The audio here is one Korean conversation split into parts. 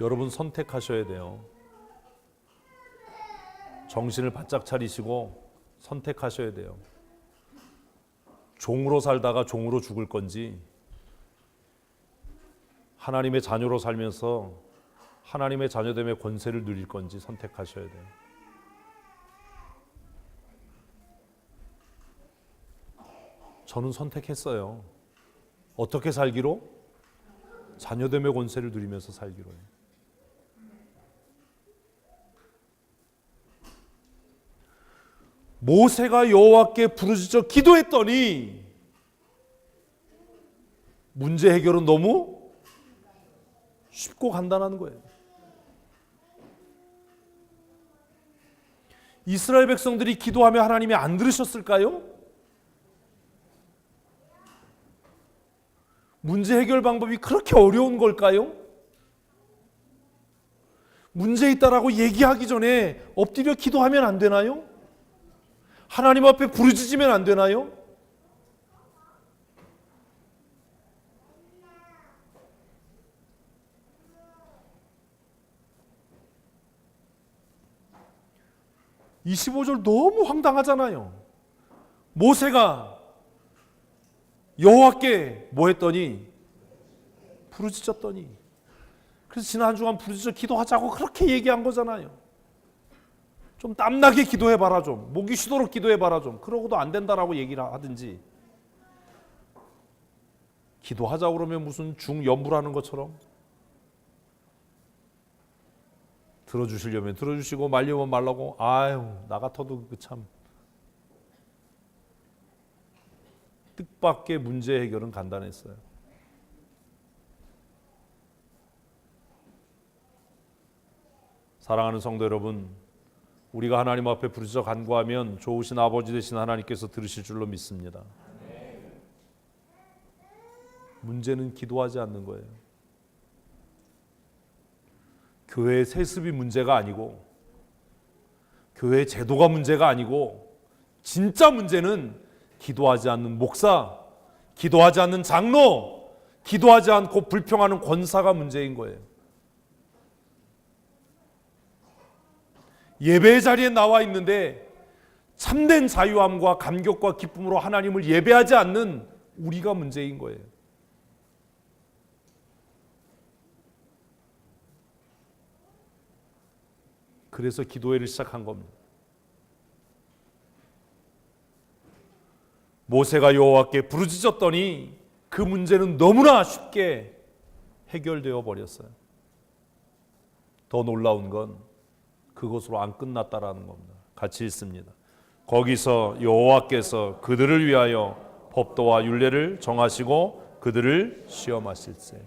여러분 선택하셔야 돼요. 정신을 바짝 차리시고 선택하셔야 돼요. 종으로 살다가 종으로 죽을 건지, 하나님의 자녀로 살면서 하나님의 자녀됨의 권세를 누릴 건지 선택하셔야 돼요. 저는 선택했어요. 어떻게 살기로? 자녀됨의 권세를 누리면서 살기로요. 모세가 여호와께 부르짖어 기도했더니 문제 해결은 너무 쉽고 간단한 거예요. 이스라엘 백성들이 기도하며 하나님이 안 들으셨을까요? 문제 해결 방법이 그렇게 어려운 걸까요? 문제 있다라고 얘기하기 전에 엎드려 기도하면 안 되나요? 하나님 앞에 부르짖으면 안 되나요? 이 15절 너무 황당하잖아요. 모세가 여호와께 뭐 했더니? 부르짖었더니. 그래서 지난 한 주간 부르짖어 기도하자고 그렇게 얘기한 거잖아요. 좀 땀나게 기도해봐라 좀. 목이 쉬도록 기도해봐라 좀. 그러고도 안 된다라고 얘기를 하든지. 기도하자고 그러면 무슨 중연부라는 것처럼 들어주시려면 들어주시고 말려면 말라고. 아유, 나 같아도 참 뜻밖의 문제 해결은 간단했어요. 사랑하는 성도 여러분, 우리가 하나님 앞에 부르짖어 간구하면 좋으신 아버지 되신 하나님께서 들으실 줄로 믿습니다. 문제는 기도하지 않는 거예요. 교회의 세습이 문제가 아니고, 교회의 제도가 문제가 아니고, 진짜 문제는 기도하지 않는 목사, 기도하지 않는 장로, 기도하지 않고 불평하는 권사가 문제인 거예요. 예배의 자리에 나와 있는데 참된 자유함과 감격과 기쁨으로 하나님을 예배하지 않는 우리가 문제인 거예요. 그래서 기도회를 시작한 겁니다. 모세가 여호와께 부르짖었더니 그 문제는 너무나 쉽게 해결되어 버렸어요. 더 놀라운 건 그것으로 안 끝났다라는 겁니다. 같이 읽습니다. 거기서 여호와께서 그들을 위하여 법도와 율례를 정하시고 그들을 시험하실세.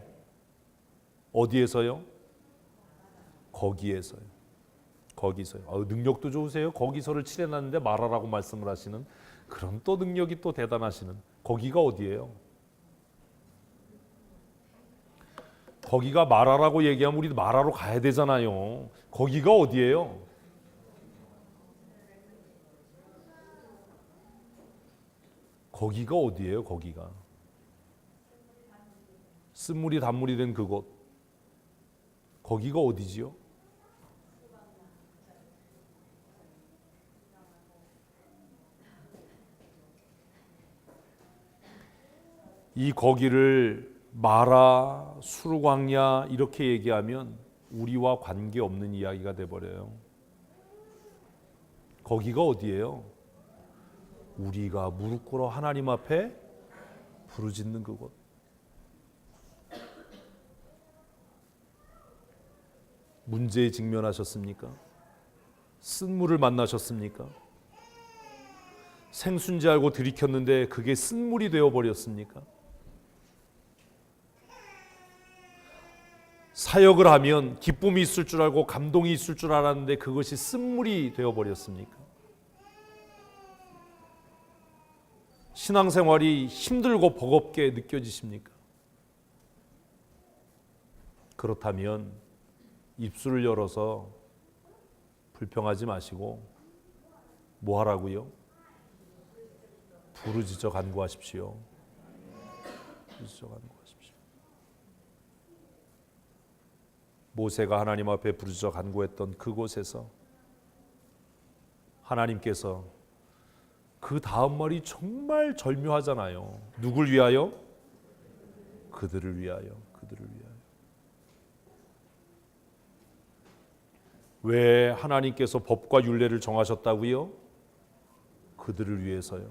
어디에서요? 거기에서요. 거기서요. 능력도 좋으세요. 거기서를 칠해놨는데 말하라고 말씀을 하시는 그런 또 능력이 또 대단하시는. 거기가 어디예요? 거기가 말하라고 얘기하면 우리도 말하러 가야 되잖아요. 거기가 어디예요? 거기가 어디예요? 거기가 쓴물이 단물이 된 그곳. 거기가 어디지요? 이 거기를 마라, 수르광야 이렇게 얘기하면 우리와 관계없는 이야기가 돼버려요. 거기가 어디예요? 우리가 무릎 꿇어 하나님 앞에 부르짖는 그곳. 문제에 직면하셨습니까? 쓴물을 만나셨습니까? 생수인지 알고 들이켰는데 그게 쓴물이 되어버렸습니까? 사역을 하면 기쁨이 있을 줄 알고 감동이 있을 줄 알았는데 그것이 쓴물이 되어버렸습니까? 신앙생활이 힘들고 버겁게 느껴지십니까? 그렇다면 입술을 열어서 불평하지 마시고 뭐 하라고요? 부르짖어 간구하십시오. 부르짖어 간구하십시오. 모세가 하나님 앞에 부르짖어 간구했던 그곳에서 하나님께서 그 다음 말이 정말 절묘하잖아요. 누굴 위하여? 그들을 위하여. 그들을 위하여. 왜 하나님께서 법과 율례를 정하셨다고요? 그들을 위해서요.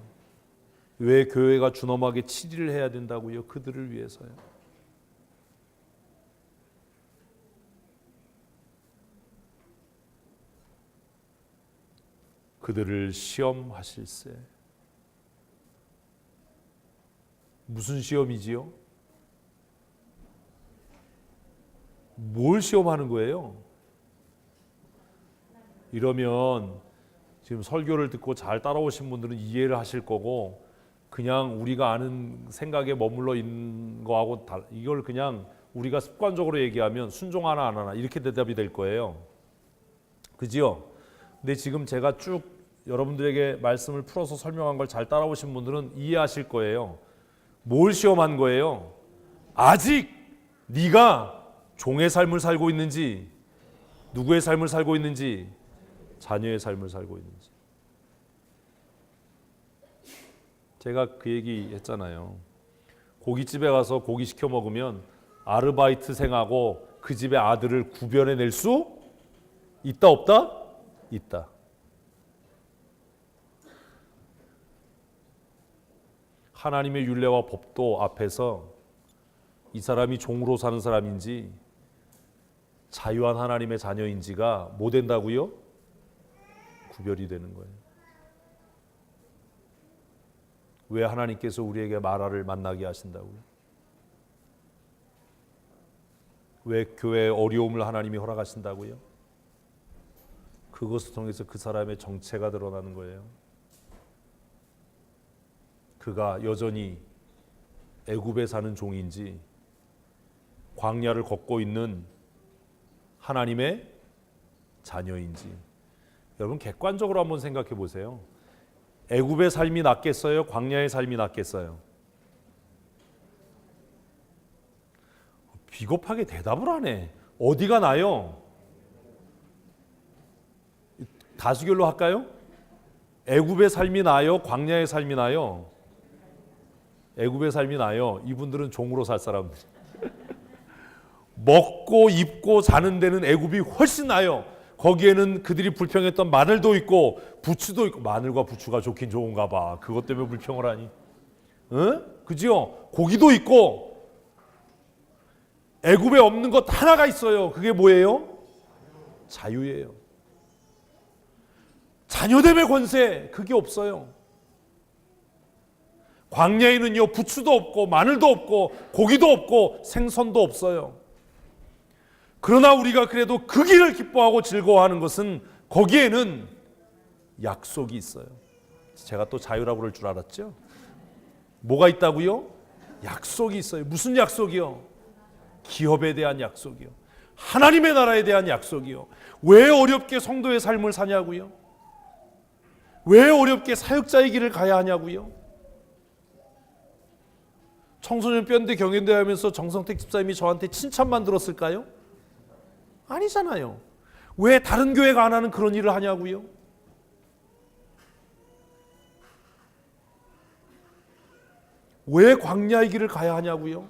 왜 교회가 준엄하게 7일을 해야 된다고요? 그들을 위해서요. 그들을 시험하실세. 무슨 시험이지요? 뭘 시험하는 거예요? 이러면 지금 설교를 듣고 잘 따라오신 분들은 이해를 하실 거고, 그냥 우리가 아는 생각에 머물러 있는 거하고 이걸 그냥 우리가 습관적으로 얘기하면 순종하나 안 하나 이렇게 대답이 될 거예요. 그지요? 근데 지금 제가 쭉 여러분들에게 말씀을 풀어서 설명한 걸 잘 따라오신 분들은 이해하실 거예요. 뭘 시험한 거예요? 아직 네가 종의 삶을 살고 있는지, 누구의 삶을 살고 있는지, 자녀의 삶을 살고 있는지. 제가 그 얘기 했잖아요. 고깃집에 가서 고기 시켜 먹으면 아르바이트생하고 그 집의 아들을 구별해낼 수 있다 없다? 있다. 하나님의 율례와 법도 앞에서 이 사람이 종으로 사는 사람인지 자유한 하나님의 자녀인지가 뭐 된다고요? 구별이 되는 거예요. 왜 하나님께서 우리에게 마라를 만나게 하신다고요? 왜 교회의 어려움을 하나님이 허락하신다고요? 그것을 통해서 그 사람의 정체가 드러나는 거예요. 그가 여전히 애굽에 사는 종인지 광야를 걷고 있는 하나님의 자녀인지. 여러분 객관적으로 한번 생각해 보세요. 애굽의 삶이 낫겠어요? 광야의 삶이 낫겠어요? 비겁하게 대답을 하네. 어디가 나요? 다수결로 할까요? 애굽의 삶이 나요? 광야의 삶이 나요? 애굽의 삶이 나요. 이분들은 종으로 살 사람들. 먹고 입고 자는 데는 애굽이 훨씬 나요. 거기에는 그들이 불평했던 마늘도 있고 부추도 있고. 마늘과 부추가 좋긴 좋은가 봐. 그것 때문에 불평을 하니. 응? 그지요? 고기도 있고. 애굽에 없는 것 하나가 있어요. 그게 뭐예요? 자유예요. 자녀됨의 권세, 그게 없어요. 광야에는요, 부추도 없고 마늘도 없고 고기도 없고 생선도 없어요. 그러나 우리가 그래도 그 길을 기뻐하고 즐거워하는 것은 거기에는 약속이 있어요. 제가 또 자유라고 그럴 줄 알았죠? 뭐가 있다고요? 약속이 있어요. 무슨 약속이요? 기업에 대한 약속이요. 하나님의 나라에 대한 약속이요. 왜 어렵게 성도의 삶을 사냐고요? 왜 어렵게 사역자의 길을 가야 하냐고요? 청소년 밴드 경연대회 하면서 정성택 집사님이 저한테 칭찬만 들었을까요? 아니잖아요. 왜 다른 교회가 안 하는 그런 일을 하냐고요? 왜 광야의 길을 가야 하냐고요?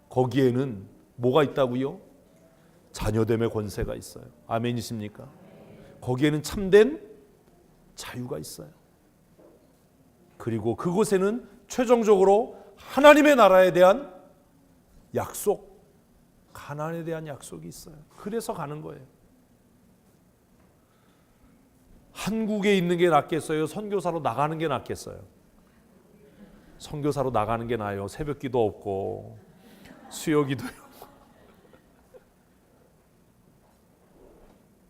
거기에는 뭐가 있다고요? 자녀됨의 권세가 있어요. 아멘이십니까? 거기에는 참된 자유가 있어요. 그리고 그곳에는 최종적으로 하나님의 나라에 대한 약속, 가나안에 대한 약속이 있어요. 그래서 가는 거예요. 한국에 있는 게 낫겠어요? 선교사로 나가는 게 낫겠어요? 선교사로 나가는 게 나아요. 새벽기도 없고 수요기도 없고.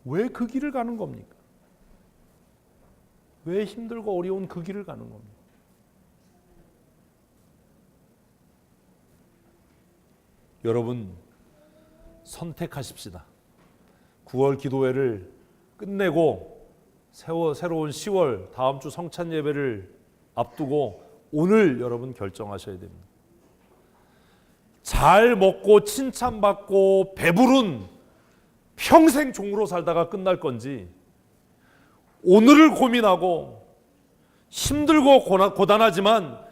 왜 그 길을 가는 겁니까? 왜 힘들고 어려운 그 길을 가는 겁니까? 여러분 선택하십시다. 9월 기도회를 끝내고 새로운 10월 다음 주 성찬 예배를 앞두고 오늘 여러분 결정하셔야 됩니다. 잘 먹고 칭찬받고 배부른 평생 종으로 살다가 끝날 건지, 오늘을 고민하고 힘들고 고단하지만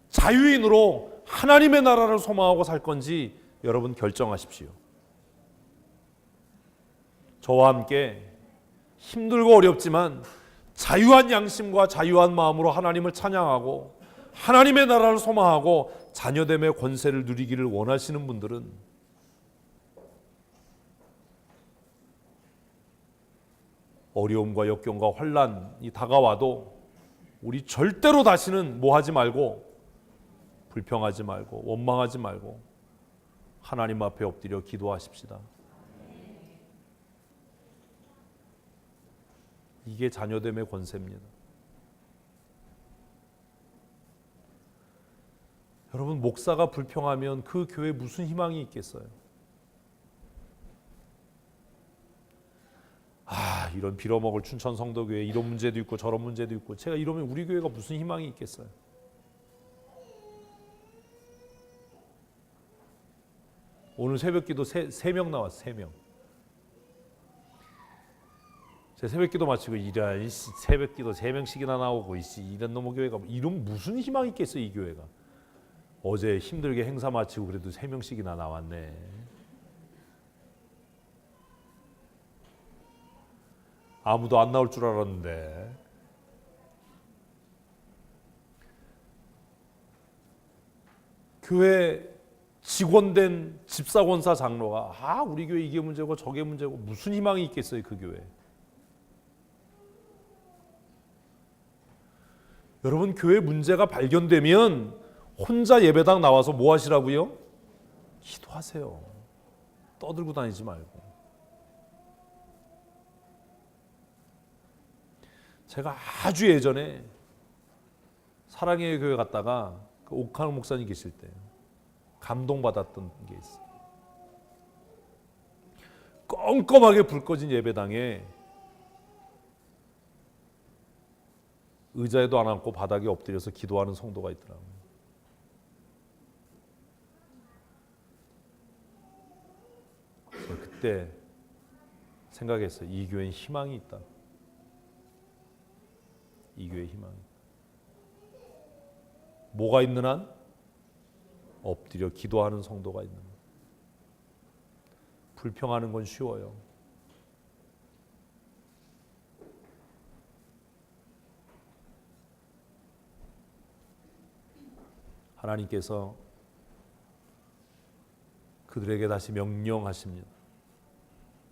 자유인으로 하나님의 나라를 소망하고 살 건지 여러분 결정하십시오. 저와 함께 힘들고 어렵지만 자유한 양심과 자유한 마음으로 하나님을 찬양하고 하나님의 나라를 소망하고 자녀됨의 권세를 누리기를 원하시는 분들은 어려움과 역경과 환난이 다가와도 우리 절대로 다시는 뭐하지 말고, 불평하지 말고 원망하지 말고 하나님 앞에 엎드려 기도하십시다. 이게 자녀됨의 권세입니다. 여러분, 목사가 불평하면 그 교회에 무슨 희망이 있겠어요? 이런 빌어먹을 춘천 성도교회 이런 문제도 있고 저런 문제도 있고, 제가 이러면 우리 교회가 무슨 희망이 있겠어요? 오늘 새벽기도 3명 나왔어. 3명. 제 새벽기도 마치고 이런 새벽기도 3명씩이나 나오고 이런 놈의 교회가 이런 무슨 희망이 있겠어요? 이 교회가 어제 힘들게 행사 마치고 그래도 3명씩이나 나왔네. 아무도 안 나올 줄 알았는데. 교회 직원된 집사권사 장로가 우리 교회 이게 문제고 저게 문제고 무슨 희망이 있겠어요? 그 교회. 여러분, 교회 문제가 발견되면 혼자 예배당 나와서 뭐 하시라고요? 기도하세요. 떠들고 다니지 말고. 제가 아주 예전에 사랑의 교회 갔다가 그 옥한우 목사님 계실 때 감동받았던 게 있어요. 껌껌하게 불 꺼진 예배당에 의자에도 안 앉고 바닥에 엎드려서 기도하는 성도가 있더라고요. 그때 생각했어요. 이 교회엔 희망이 있다. 이 교회에 희망이 있다. 뭐가 있는 한? 엎드려 기도하는 성도가 있는 한. 불평하는 건 쉬워요. 하나님께서 그들에게 다시 명령하십니다.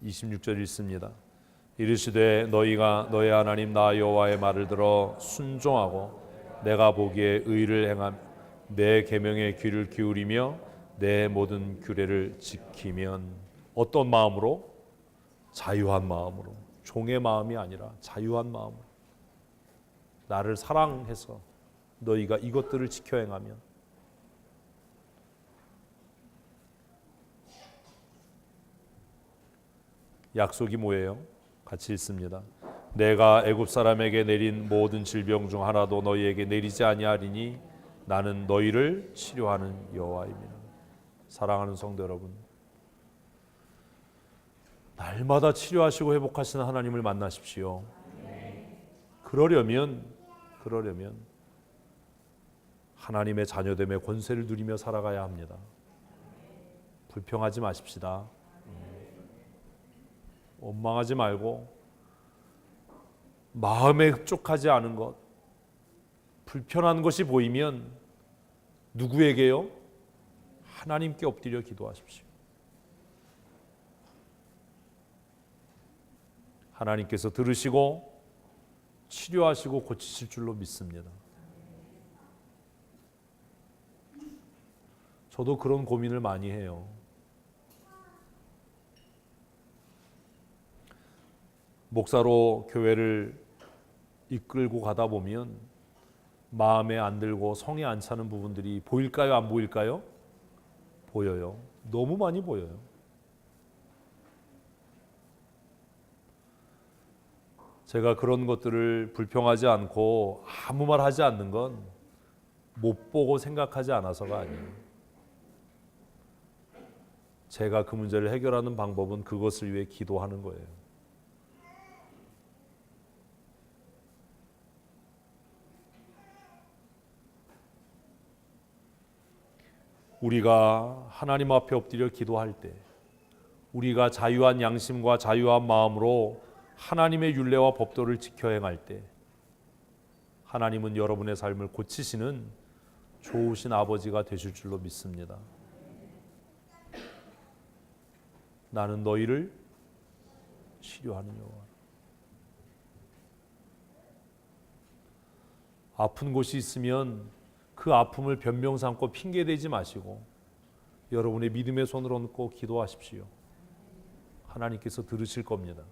26절 읽습니다. 이르시되 너희가 너희 하나님 나 여호와의 말을 들어 순종하고 내가 보기에 의를 행하며 내 계명에 귀를 기울이며 내 모든 규례를 지키면. 어떤 마음으로? 자유한 마음으로. 종의 마음이 아니라 자유한 마음으로. 나를 사랑해서 너희가 이것들을 지켜 행하면. 약속이 뭐예요? 같이 읽습니다. 내가 애굽 사람에게 내린 모든 질병 중 하나도 너희에게 내리지 아니하리니 나는 너희를 치료하는 여호와입니다. 사랑하는 성도 여러분, 날마다 치료하시고 회복하시는 하나님을 만나십시오. 그러려면 하나님의 자녀됨의 권세를 누리며 살아가야 합니다. 불평하지 마십시다. 원망하지 말고 마음에 흡족하지 않은 것, 불편한 것이 보이면 누구에게요? 하나님께 엎드려 기도하십시오. 하나님께서 들으시고 치료하시고 고치실 줄로 믿습니다. 저도 그런 고민을 많이 해요. 목사로 교회를 이끌고 가다 보면 마음에 안 들고 성에 안 차는 부분들이 보일까요? 안 보일까요? 보여요. 너무 많이 보여요. 제가 그런 것들을 불평하지 않고 아무 말 하지 않는 건 못 보고 생각하지 않아서가 아니에요. 제가 그 문제를 해결하는 방법은 그것을 위해 기도하는 거예요. 우리가 하나님 앞에 엎드려 기도할 때, 우리가 자유한 양심과 자유한 마음으로 하나님의 율례와 법도를 지켜 행할 때, 하나님은 여러분의 삶을 고치시는 좋으신 아버지가 되실 줄로 믿습니다. 나는 너희를 치료하는 여호와. 아픈 곳이 있으면 그 아픔을 변명 삼고 핑계 대지 마시고 여러분의 믿음의 손을 얹고 기도하십시오. 하나님께서 들으실 겁니다.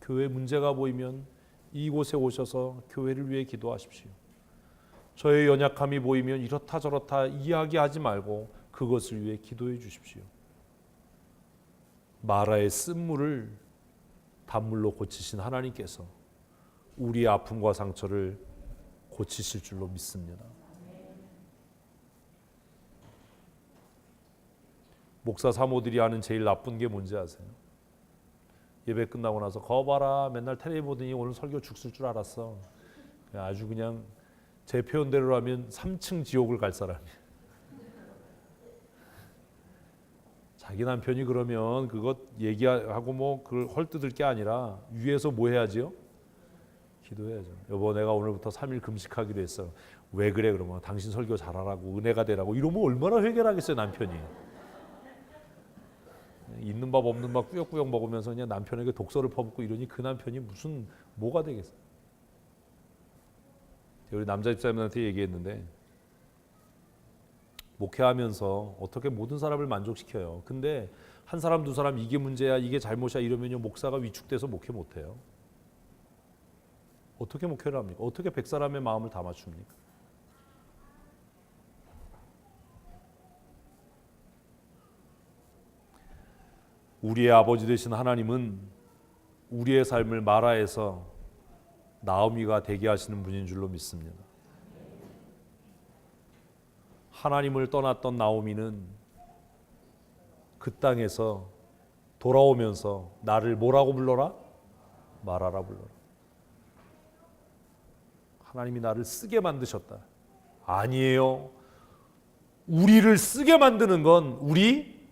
교회 문제가 보이면 이곳에 오셔서 교회를 위해 기도하십시오. 저의 연약함이 보이면 이렇다 저렇다 이야기하지 말고 그것을 위해 기도해 주십시오. 마라의 쓴물을 단물로 고치신 하나님께서 우리의 아픔과 상처를 고치실 줄로 믿습니다. 목사 사모들이 하는 제일 나쁜 게 뭔지 아세요? 예배 끝나고 나서 거봐라 맨날 텔레비 보더니 오늘 설교 죽을 줄 알았어. 아주 그냥 제 표현대로 하면 3층 지옥을 갈 사람이에요. 자기 남편이 그러면 그것 얘기하고 뭐 그걸 헐뜯을 게 아니라 위에서 뭐 해야지요? 기도해야죠. 여보 내가 오늘부터 3일 금식하기로 했어. 왜 그래? 그러면 당신 설교 잘하라고 은혜가 되라고 이러면 얼마나 회개하겠어요 남편이. 있는 밥 없는 밥 꾸역꾸역 먹으면서 그냥 남편에게 독서를 퍼붓고 이러니 그 남편이 무슨 뭐가 되겠어요. 우리 남자 집사님한테 얘기했는데 목회하면서 어떻게 모든 사람을 만족시켜요. 근데 한 사람 두 사람 이게 문제야 이게 잘못이야 이러면요 목사가 위축돼서 목회 못해요. 어떻게 목회를 합니까? 어떻게 100사람의 마음을 다 맞춥니까? 우리의 아버지 되신 하나님은 우리의 삶을 마라에서 나오미가 되게 하시는 분인 줄로 믿습니다. 하나님을 떠났던 나오미는 그 땅에서 돌아오면서 나를 뭐라고 불러라? 마라라 불러라. 하나님이 나를 쓰게 만드셨다. 아니에요. 우리를 쓰게 만드는 건 우리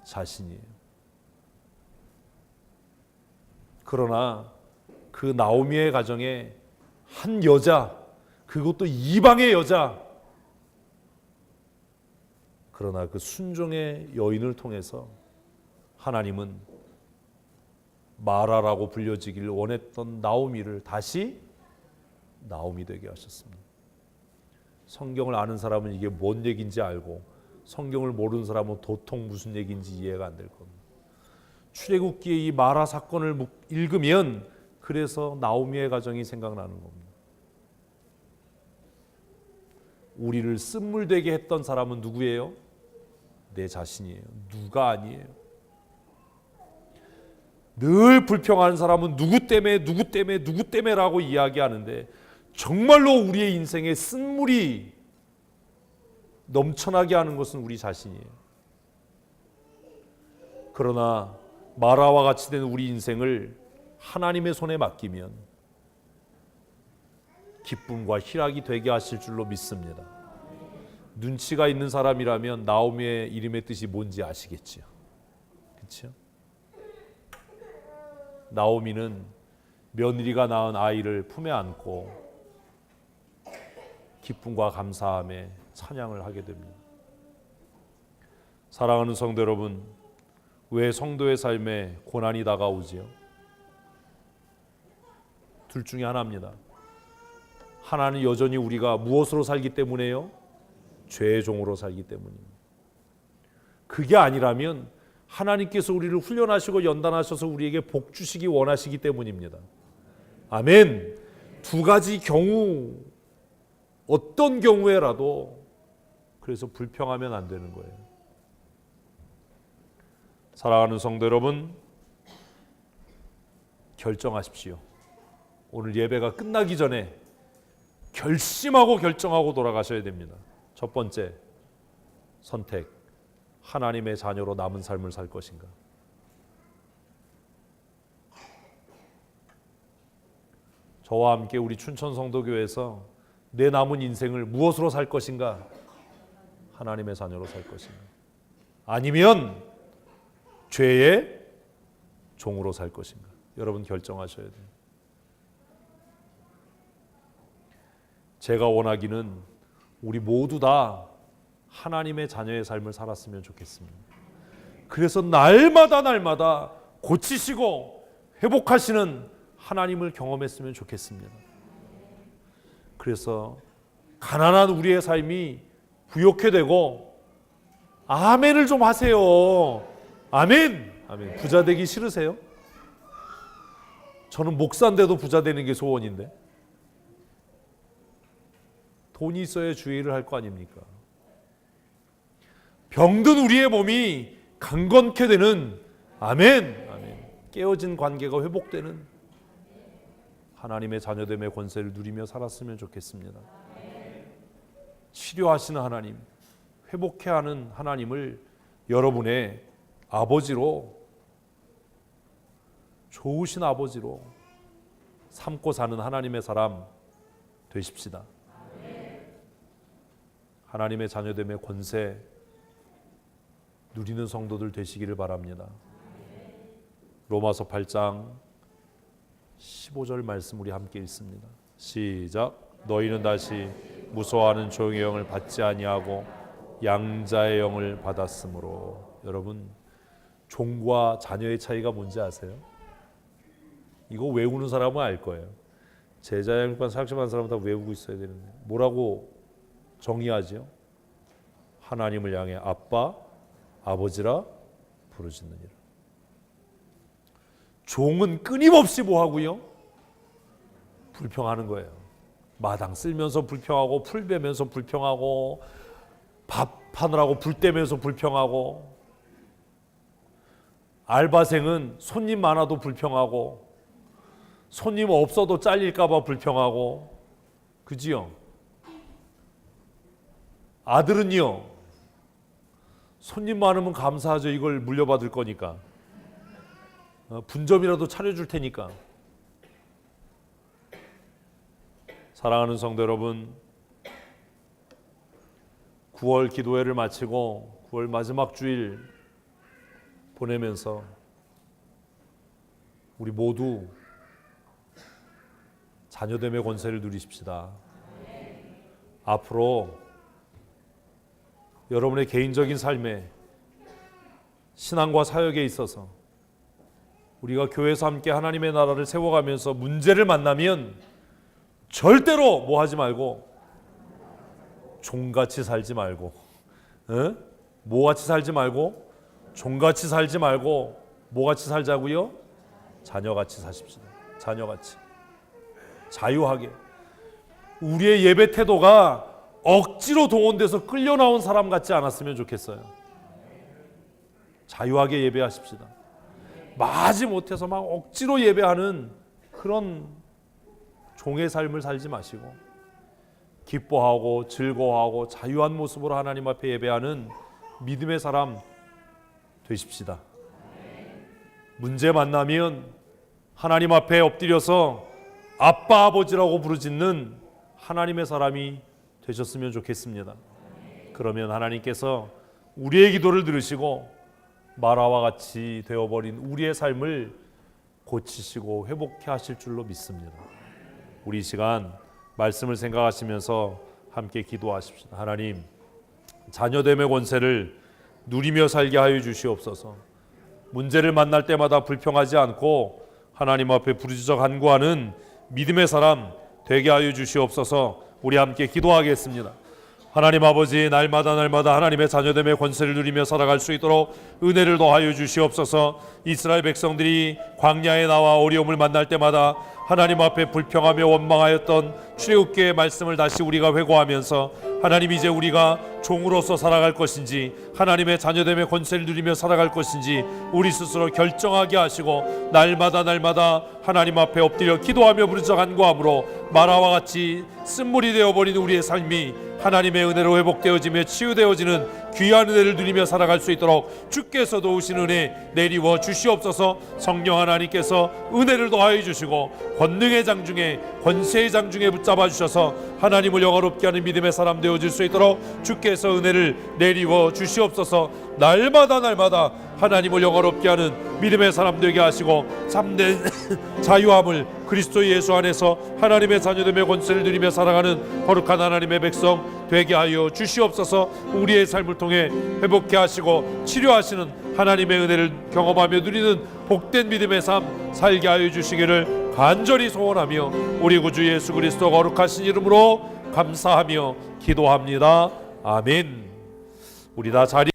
자신이에요. 그러나 그 나오미의 가정에 한 여자, 그것도 이방의 여자, 그러나 그 순종의 여인을 통해서 하나님은 마라라고 불려지길 원했던 나오미를 다시 나오미 되게 하셨습니다. 성경을 아는 사람은 이게 뭔 얘기인지 알고 성경을 모르는 사람은 도통 무슨 얘기인지 이해가 안 될 겁니다. 출애굽기의 이 마라 사건을 읽으면 그래서 나오미의 가정이 생각나는 겁니다. 우리를 쓴물되게 했던 사람은 누구예요? 내 자신이에요. 누가 아니에요. 늘 불평하는 사람은 누구 때문에라고 이야기하는데 정말로 우리의 인생에 쓴물이 넘쳐나게 하는 것은 우리 자신이에요. 그러나 마라와 같이 된 우리 인생을 하나님의 손에 맡기면 기쁨과 희락이 되게 하실 줄로 믿습니다. 눈치가 있는 사람이라면 나오미의 이름의 뜻이 뭔지 아시겠지요? 그렇죠? 나오미는 며느리가 낳은 아이를 품에 안고 기쁨과 감사함에 찬양을 하게 됩니다. 사랑하는 성도 여러분, 왜 성도의 삶에 고난이 다가오지요? 둘 중에 하나입니다. 하나는 여전히 우리가 무엇으로 살기 때문에요? 죄의 종으로 살기 때문입니다. 그게 아니라면 하나님께서 우리를 훈련하시고 연단하셔서 우리에게 복 주시기 원하시기 때문입니다. 아멘. 두 가지 경우 어떤 경우에라도 그래서 불평하면 안 되는 거예요. 사랑하는 성도 여러분, 결정하십시오. 오늘 예배가 끝나기 전에 결심하고 결정하고 돌아가셔야 됩니다. 첫 번째 선택, 하나님의 자녀로 남은 삶을 살 것인가? 저와 함께 우리 춘천성도교회에서 내 남은 인생을 무엇으로 살 것인가? 하나님의 자녀로 살 것인가? 아니면 죄의 종으로 살 것인가? 여러분 결정하셔야 돼요. 제가 원하기는 우리 모두 다 하나님의 자녀의 삶을 살았으면 좋겠습니다. 그래서 날마다 고치시고 회복하시는 하나님을 경험했으면 좋겠습니다. 그래서 가난한 우리의 삶이 부욕해 되고 아멘을 좀 하세요. 아멘. 아멘. 부자 되기 싫으세요? 저는 목사인데도 부자 되는 게 소원인데. 돈이 있어야 주의를 할 거 아닙니까? 병든 우리의 몸이 강건케 되는 아멘. 아멘. 깨어진 관계가 회복되는 하나님의 자녀됨의 권세를 누리며 살았으면 좋겠습니다. 치료하시는 하나님, 회복해 하는 하나님을 여러분의 아버지로, 좋으신 아버지로 삼고 사는 하나님의 사람 되십시다. 하나님의 자녀됨의 권세 누리는 성도들 되시기를 바랍니다. 로마서 8장 15절 말씀 우리 함께 읽습니다. 시작. 너희는 다시 무서워하는 종의 영을 받지 아니하고 양자의 영을 받았으므로. 여러분, 종과 자녀의 차이가 뭔지 아세요? 이거 외우는 사람은 알 거예요. 제자양육반 사역시반 사람은 다 외우고 있어야 되는데 뭐라고 정의하지요? 하나님을 향해 아빠, 아버지라 부르짖느니라. 종은 끊임없이 뭐하고요? 불평하는 거예요. 마당 쓸면서 불평하고, 풀 베면서 불평하고, 밥 하느라고 불 떼면서 불평하고, 알바생은 손님 많아도 불평하고, 손님 없어도 잘릴까 봐 불평하고, 그지요? 아들은요, 손님 많으면 감사하죠. 이걸 물려받을 거니까. 분점이라도 차려줄 테니까. 사랑하는 성도 여러분, 9월 기도회를 마치고 9월 마지막 주일 보내면서 우리 모두 자녀됨의 권세를 누리십시다. 앞으로 여러분의 개인적인 삶에, 신앙과 사역에 있어서 우리가 교회에서 함께 하나님의 나라를 세워가면서 문제를 만나면 절대로 뭐 하지 말고, 종같이 살지 말고, 뭐같이 살지 말고, 종같이 살지 말고, 뭐같이 살자고요? 자녀같이 사십시다. 자녀같이. 자유하게. 우리의 예배 태도가 억지로 동원돼서 끌려 나온 사람 같지 않았으면 좋겠어요. 자유하게 예배하십시다. 마지 못해서 막 억지로 예배하는 그런 종의 삶을 살지 마시고, 기뻐하고 즐거워하고 자유한 모습으로 하나님 앞에 예배하는 믿음의 사람 되십시다. 문제 만나면 하나님 앞에 엎드려서 아빠, 아버지라고 부르짖는 하나님의 사람이 되셨으면 좋겠습니다. 그러면 하나님께서 우리의 기도를 들으시고 마라와 같이 되어버린 우리의 삶을 고치시고 회복해 하실 줄로 믿습니다. 우리 이 시간 말씀을 생각하시면서 함께 기도하십시다. 하나님, 자녀됨의 권세를 누리며 살게 하여 주시옵소서. 문제를 만날 때마다 불평하지 않고 하나님 앞에 부르짖어 간구하는 믿음의 사람 되게 하여 주시옵소서. 우리 함께 기도하겠습니다. 하나님 아버지, 날마다 하나님의 자녀됨의 권세를 누리며 살아갈 수 있도록 은혜를 더하여 주시옵소서. 이스라엘 백성들이 광야에 나와 어려움을 만날 때마다 하나님 앞에 불평하며 원망하였던 출애굽기의 말씀을 다시 우리가 회고하면서 하나님, 이제 우리가 종으로서 살아갈 것인지 하나님의 자녀됨의 권세를 누리며 살아갈 것인지 우리 스스로 결정하게 하시고, 날마다 하나님 앞에 엎드려 기도하며 부르짖어 간구함으로 마라와 같이 쓴물이 되어버린 우리의 삶이 하나님의 은혜로 회복되어지며 치유되어지는 귀한 은혜를 누리며 살아갈 수 있도록 주께서 도우신 은혜 내리워 주시옵소서. 성령 하나님께서 은혜를 더하여 주시고 권능의 장중에 권세의 장중에 붙잡아 주셔서 하나님을 영화롭게 하는 믿음의 사람 되어질 수 있도록 주께서 은혜를 내리워 주시옵소서. 날마다 하나님을 영화롭게 하는 믿음의 사람 되게 하시고 참된 자유함을 그리스도 예수 안에서 하나님의 자녀됨의 권세를 누리며 살아가는 거룩한 하나님의 백성 되게 하여 주시옵소서. 우리의 삶을 통해 회복케 하시고 치료하시는 하나님의 은혜를 경험하며 누리는 복된 믿음의 삶 살게 하여 주시기를 간절히 소원하며 우리 구주 예수 그리스도 거룩하신 이름으로 감사하며 기도합니다. 아멘. 우리 다 자리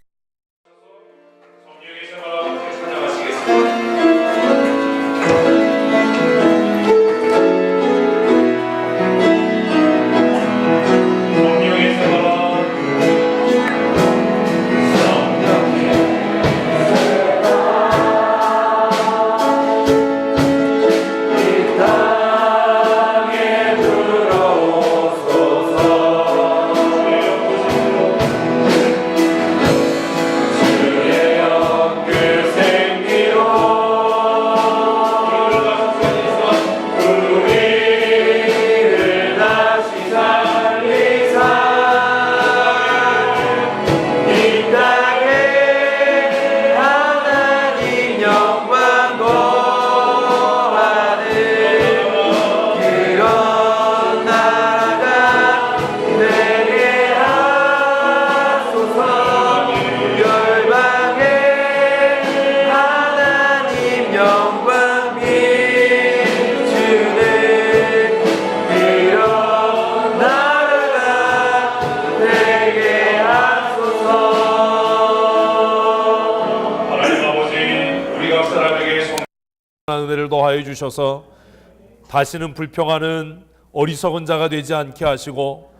은혜를 더하여 주셔서 다시는 불평하는 어리석은 자가 되지 않게 하시고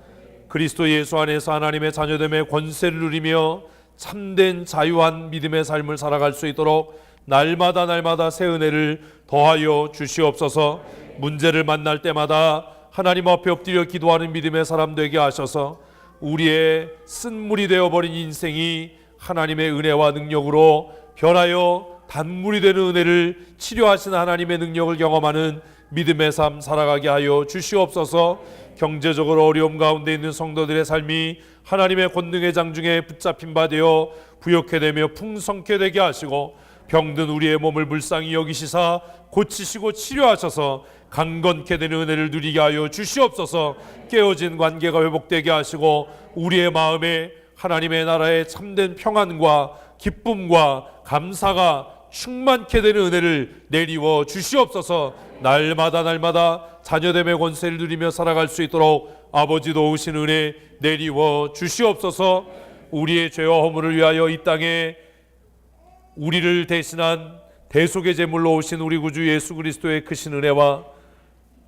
그리스도 예수 안에서 하나님의 자녀됨의 권세를 누리며 참된 자유한 믿음의 삶을 살아갈 수 있도록 날마다 새 은혜를 더하여 주시옵소서. 문제를 만날 때마다 하나님 앞에 엎드려 기도하는 믿음의 사람 되게 하셔서 우리의 쓴물이 되어버린 인생이 하나님의 은혜와 능력으로 변하여 단물이 되는 은혜를 치료하시는 하나님의 능력을 경험하는 믿음의 삶 살아가게 하여 주시옵소서. 경제적으로 어려움 가운데 있는 성도들의 삶이 하나님의 권능의 장중에 붙잡힌 바 되어 부욕해 되며 풍성케 되게 하시고 병든 우리의 몸을 불쌍히 여기시사 고치시고 치료하셔서 강건케 되는 은혜를 누리게 하여 주시옵소서. 깨어진 관계가 회복되게 하시고 우리의 마음에 하나님의 나라의 참된 평안과 기쁨과 감사가 충만케 되는 은혜를 내리워 주시옵소서. 날마다 자녀됨의 권세를 누리며 살아갈 수 있도록 아버지 도우신 은혜 내리워 주시옵소서. 우리의 죄와 허물을 위하여 이 땅에 우리를 대신한 대속의 제물로 오신 우리 구주 예수 그리스도의 크신 은혜와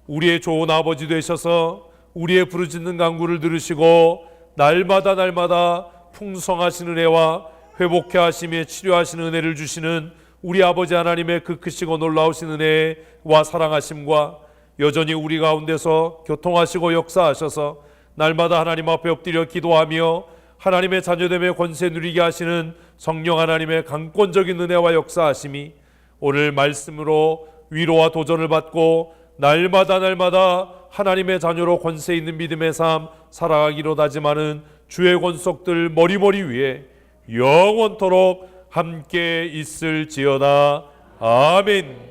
우리의 좋은 아버지 되셔서 우리의 부르짖는 간구를 들으시고 날마다 풍성하신 은혜와 회복케 하시며 치료하시는 은혜를 주시는 우리 아버지 하나님의 그 크시고 놀라우신 은혜와 사랑하심과 여전히 우리 가운데서 교통하시고 역사하셔서 날마다 하나님 앞에 엎드려 기도하며 하나님의 자녀됨의 권세 누리게 하시는 성령 하나님의 강권적인 은혜와 역사하심이 오늘 말씀으로 위로와 도전을 받고 날마다 하나님의 자녀로 권세 있는 믿음의 삶 살아가기로 다짐하는 주의 권속들 머리 위에 영원토록 함께 있을지어다. 아멘.